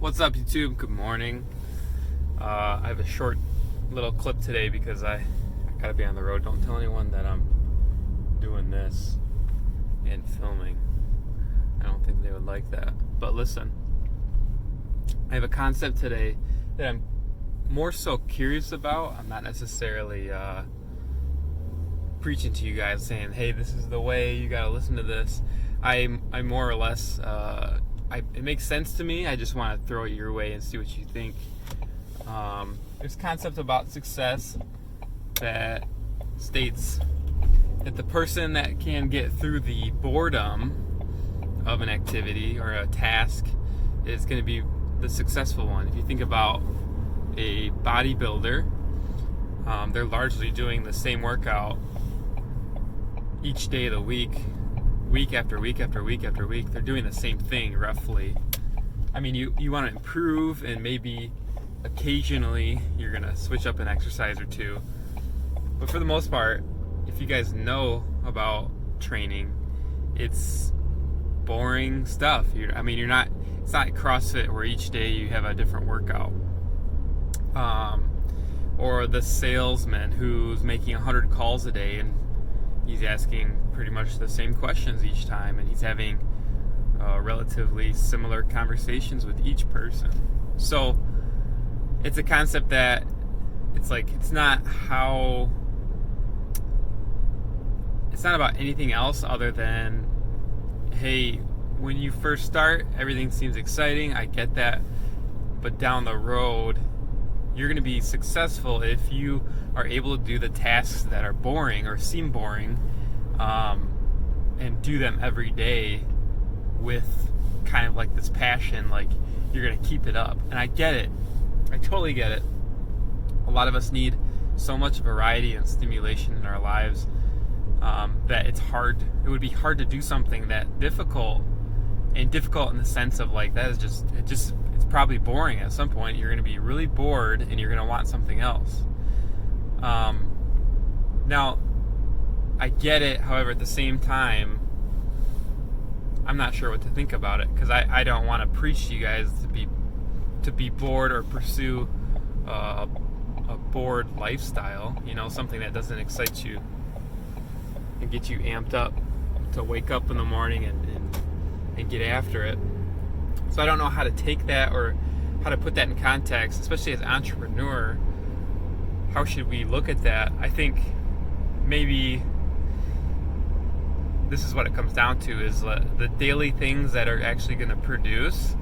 What's up, YouTube? Good morning. I have a short little clip today because I gotta be on the road. Don't tell anyone that I'm doing this and filming. I don't think they would like that. But listen, I have a concept today that I'm more so curious about. I'm not necessarily preaching to you guys saying, hey, this is the way, you gotta listen to this. I more or less, it makes sense to me. I just want to throw it your way and see what you think. There's a concept about success that states that the person that can get through the boredom of an activity or a task is going to be the successful one. If you think about a bodybuilder, they're largely doing the same workout each day of the week after week after week after week. They're doing the same thing roughly. I mean, you want to improve, and maybe occasionally you're going to switch up an exercise or two. But for the most part, if you guys know about training, it's boring stuff. It's not CrossFit where each day you have a different workout. Or the salesman who's making 100 calls a day and he's asking pretty much the same questions each time, and he's having relatively similar conversations with each person. So it's a concept that it's not about anything else other than, hey, when you first start, everything seems exciting. I get that. But down the road, you're going to be successful if you are able to do the tasks that are boring or seem boring, and do them every day with kind of like this passion. Like, you're going to keep it up. And I get it. I totally get it. A lot of us need so much variety and stimulation in our lives that it's hard. It would be hard to do something that difficult in the sense of like, that is it's probably boring. At some point you're going to be really bored and you're going to want something else. Now I get it. However, at the same time, I'm not sure what to think about it, because I don't want to preach to you guys to be bored or pursue a bored lifestyle, something that doesn't excite you and get you amped up to wake up in the morning and get after it. So I don't know how to take that or how to put that in context, especially as an entrepreneur. How should we look at that? I think maybe this is what it comes down to, is the daily things that are actually going to produce,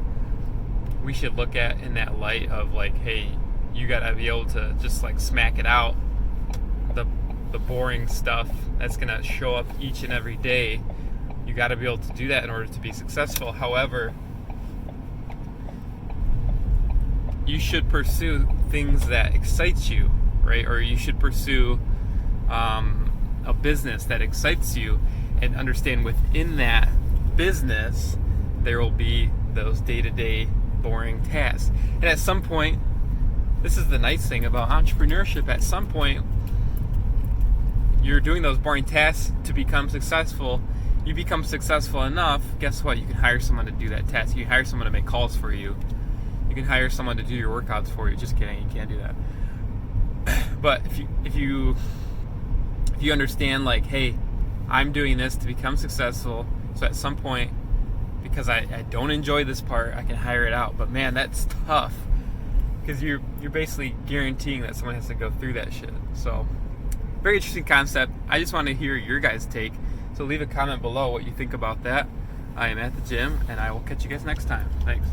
we should look at in that light of like, hey, you got to be able to just like smack it out. The boring stuff that's going to show up each and every day, you got to be able to do that in order to be successful. However, you should pursue things that excite you, right? Or you should pursue a business that excites you, and understand within that business there will be those day-to-day boring tasks. And at some point, this is the nice thing about entrepreneurship, at some point you're doing those boring tasks to become successful. You become successful enough, guess what? You can hire someone to do that task. You can hire someone to make calls for you. You can hire someone to do your workouts for you. Just kidding, you can't do that. But if you understand, like, hey, I'm doing this to become successful, so at some point, because I don't enjoy this part, I can hire it out. But man, that's tough, because you're basically guaranteeing that someone has to go through that shit. So very interesting concept. I just want to hear your guys' take. So leave a comment below what you think about that. I am at the gym, and I will catch you guys next time. Thanks.